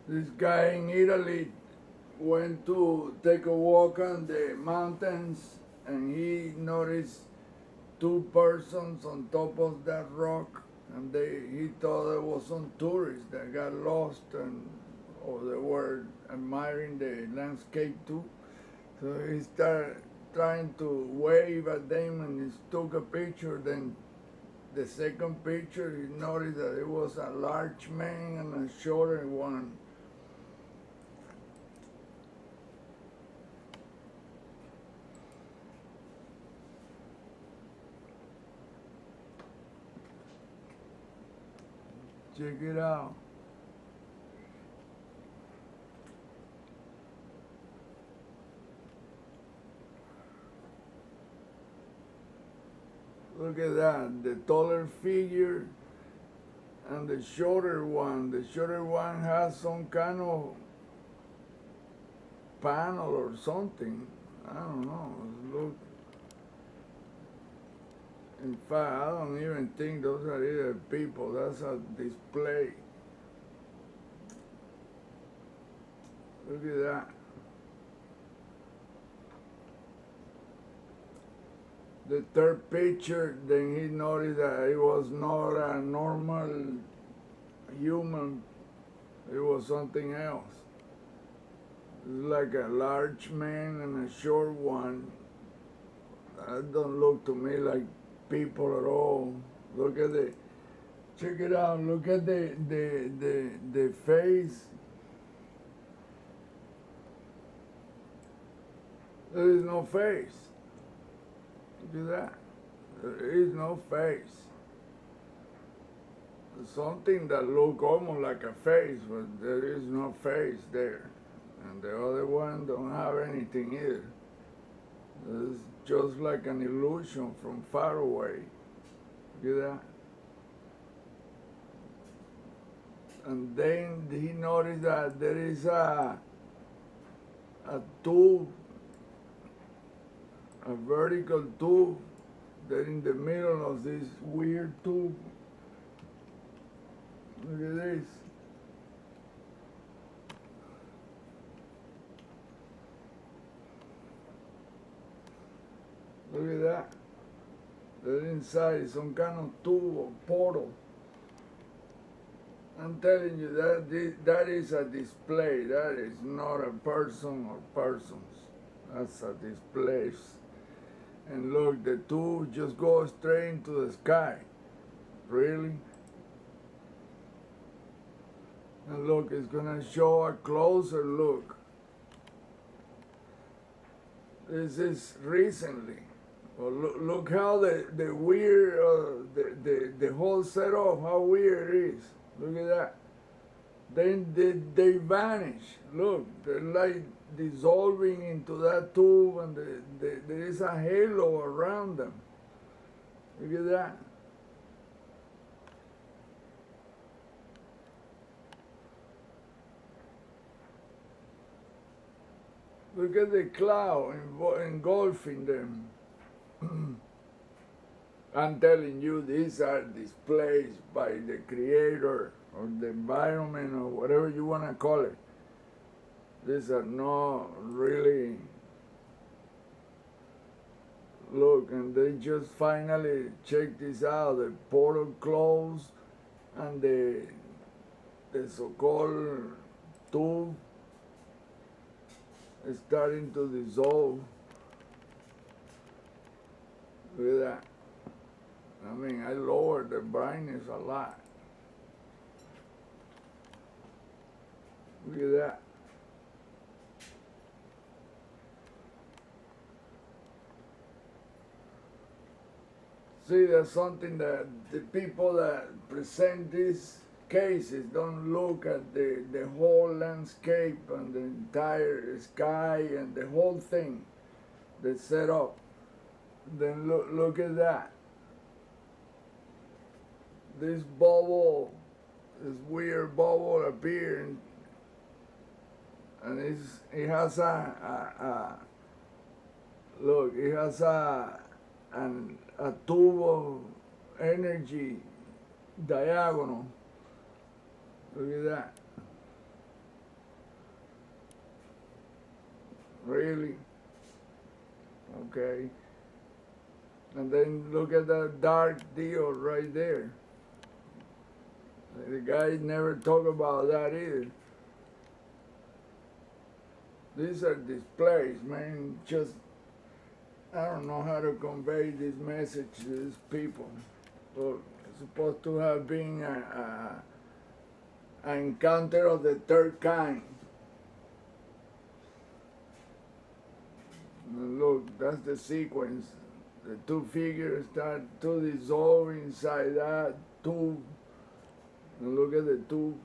This guy in Italy went to take a walk on the mountains and he noticed two persons on top of that rock, and he thought it was some tourists that got lost, and or they were admiring the landscape too. So he started trying to wave at them and he took a picture. Then the second picture he noticed that it was a large man and a shorter one. Check it out. Look at that, the taller figure and the shorter one. The shorter one has some kind of panel or something. I don't know. Look. In fact, I don't even think those are either people. That's a display. Look at that. The third picture, then he noticed that it was not a normal human. It was something else. It's like a large man and a short one. That don't look to me like people at all. Look at the, check it out. Look at the face. There is no face. Look at that. There is no face. Something that look almost like a face, but there is no face there. And the other one don't have anything either. It's just like an illusion from far away. Look at that. And then he noticed that there is a tube, a vertical tube, that in the middle of this weird tube. Look at this. Look at that. That inside is some kind of tube or portal. I'm telling you that is a display. That is not a person or persons. That's a display. And look, the tube just goes straight into the sky. Really? And look, it's gonna show a closer look. This is recently. Well, look how the weird, the whole setup, how weird it is. Look at that. Then they vanish. Look, they're like dissolving into that tube, and there is a halo around them. Look at that. Look at the cloud engulfing them. I'm telling you, these are displays by the creator or the environment or whatever you want to call it. These are not really, look, and they just finally check this out, the portal closed and the so-called tube is starting to dissolve. Look at that. I mean, I lowered the brightness a lot. Look at that. See, that's something that the people that present these cases don't look at the whole landscape and the entire sky and the whole thing that's set up. Then look at that. This bubble, this weird bubble appeared, and it has look, it has a tube of energy diagonal. Look at that. Really? Okay. And then look at that dark deal right there. The guy never talk about that either. These are displays, man. Just, I don't know how to convey this message to these people. Look, it's supposed to have been an encounter of the third kind. Look, that's the sequence. The two figures start to dissolve inside that tube. And look at the tube.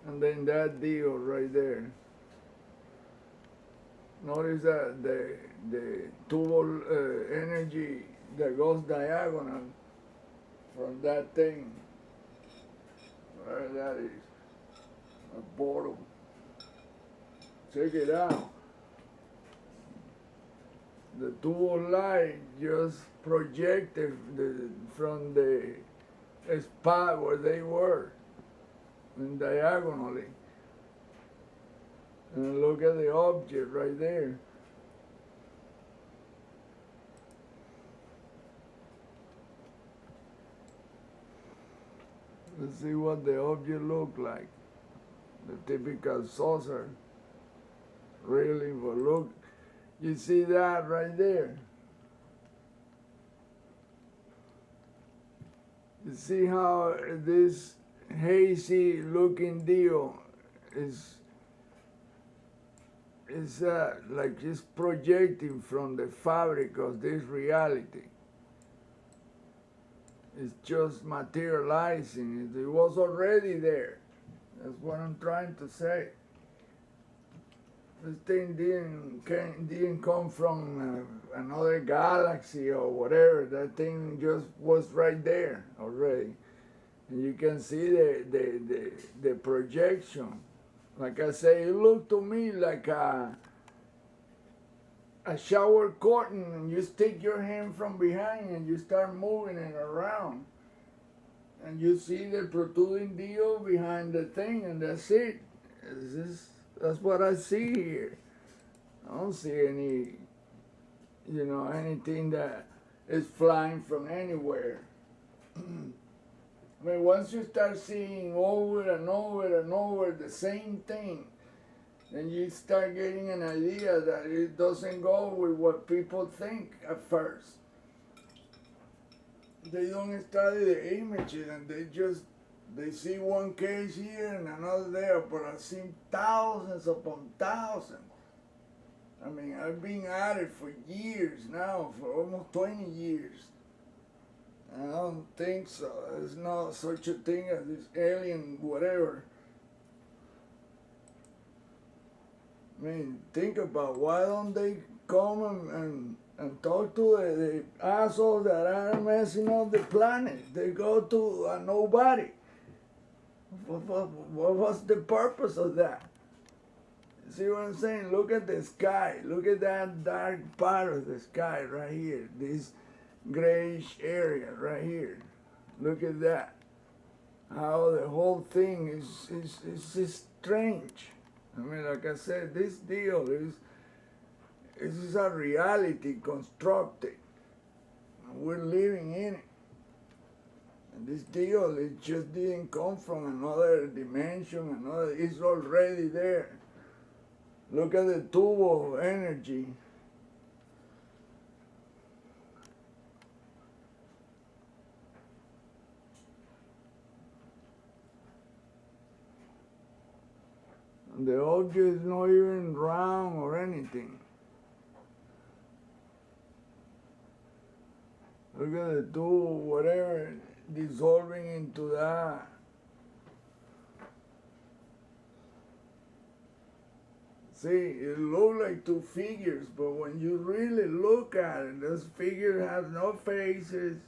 And then that deal right there. Notice that the tubal energy that goes diagonal from that thing. Where that is. A bottom. Check it out. The tubal light just projected from the spot where they were, and diagonally. And look at the object right there. Let's see what the object looked like. The typical saucer. Really, but look, you see that right there? You see how this hazy looking deal is like just projecting from the fabric of this reality. It's just materializing. It was already there. That's what I'm trying to say. This thing didn't come from another galaxy or whatever. That thing just was right there already. And you can see the projection. Like I say, it looked to me like a shower curtain, and you stick your hand from behind and you start moving it around. And you see the protruding deal behind the thing, and that's it. That's what I see here. I don't see any, anything that is flying from anywhere. I mean, once you start seeing over and over and over the same thing, then you start getting an idea that it doesn't go with what people think at first. They don't study the images, and they see one case here and another there, but I've seen thousands upon thousands. I mean, I've been at it for years now, for almost 20 years. I don't think so. There's no such a thing as this alien whatever. I mean, think about why don't they come and talk to the assholes that are messing up the planet? They go to a nobody. What was the purpose of that? See what I'm saying? Look at the sky. Look at that dark part of the sky right here. This grayish area right here. Look at that. How the whole thing is strange. I mean, like I said, this deal is a reality constructed. And we're living in it. And this deal, it just didn't come from another dimension, it's already there. Look at the tube of energy. And the object is not even round or anything. Look at the tube, whatever, dissolving into that. See, it looks like two figures, but when you really look at it, those figures have no faces.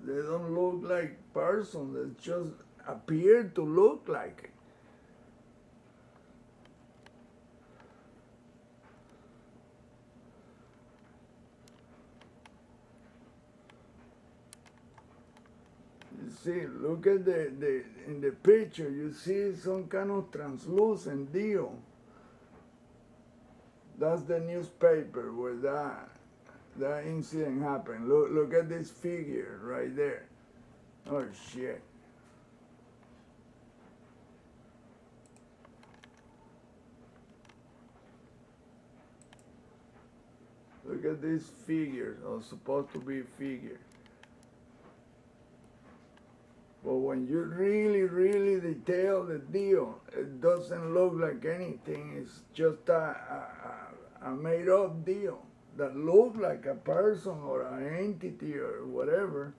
They don't look like persons. They just appear to look like it. You see, look at in the picture, you see some kind of translucent deal. That's the newspaper where that incident happened. Look at this figure right there. Oh shit. Look at these figures, or supposed to be figures. But when you really, really detail the deal, it doesn't look like anything. It's just a made up deal that looks like a person or an entity or whatever.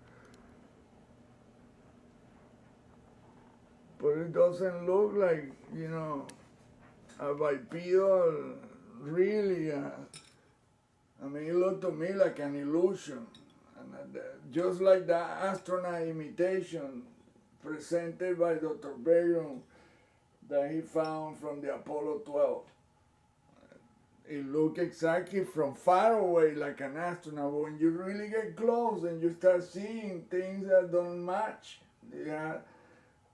But it doesn't look like, a bipedal, really. I mean, it looked to me like an illusion. And just like the astronaut imitation presented by Dr. Bayron that he found from the Apollo 12. It looked exactly from far away like an astronaut, but when you really get close and you start seeing things that don't match, yeah,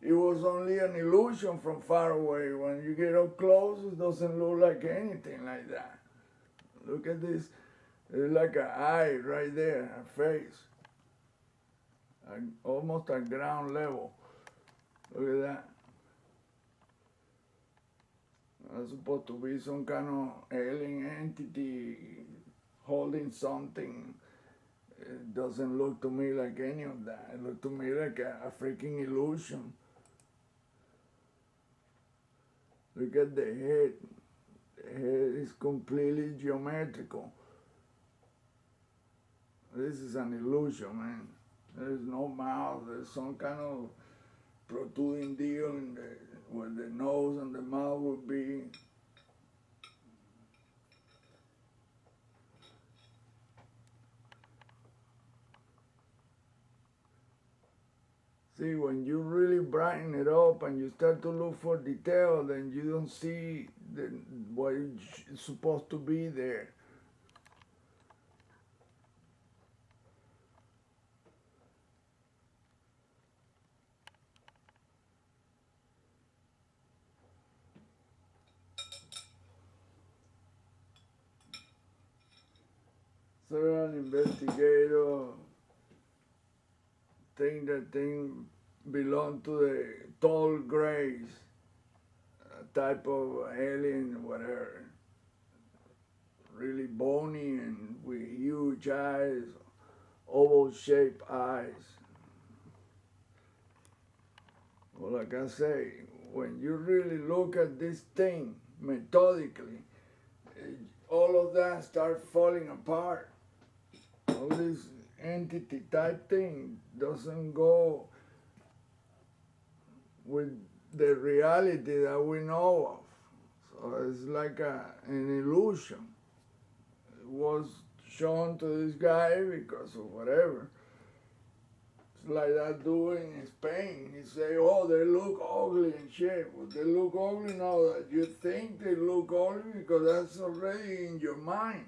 it was only an illusion from far away. When you get up close, it doesn't look like anything like that. Look at this. It's like an eye right there, a face. Almost at ground level. Look at that. That's supposed to be some kind of alien entity holding something. It doesn't look to me like any of that. It looks to me like a freaking illusion. Look at the head. The head is completely geometrical. This is an illusion, man. There's no mouth. There's some kind of protruding deal in where the nose and the mouth would be. See, when you really brighten it up and you start to look for detail, then you don't see what is supposed to be there. Several investigators think that thing belong to the tall grays, a type of alien, whatever, really bony and with huge eyes, oval-shaped eyes. Well, like I say, when you really look at this thing methodically, all of that starts falling apart. All this entity type thing doesn't go with the reality that we know of. So it's like an illusion. It was shown to this guy because of whatever. It's like that dude in Spain. He say, oh, they look ugly and shit. Well, they look ugly now that you think they look ugly because that's already in your mind.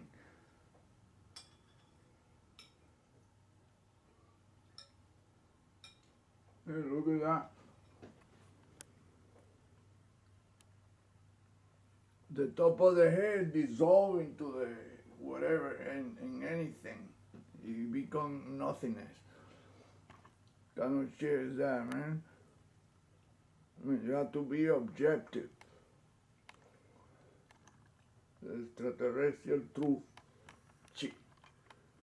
Hey, look at that. The top of the head dissolve into the whatever in anything. You become nothingness. Kind of shit is that, man? I mean, you have to be objective. The extraterrestrial truth.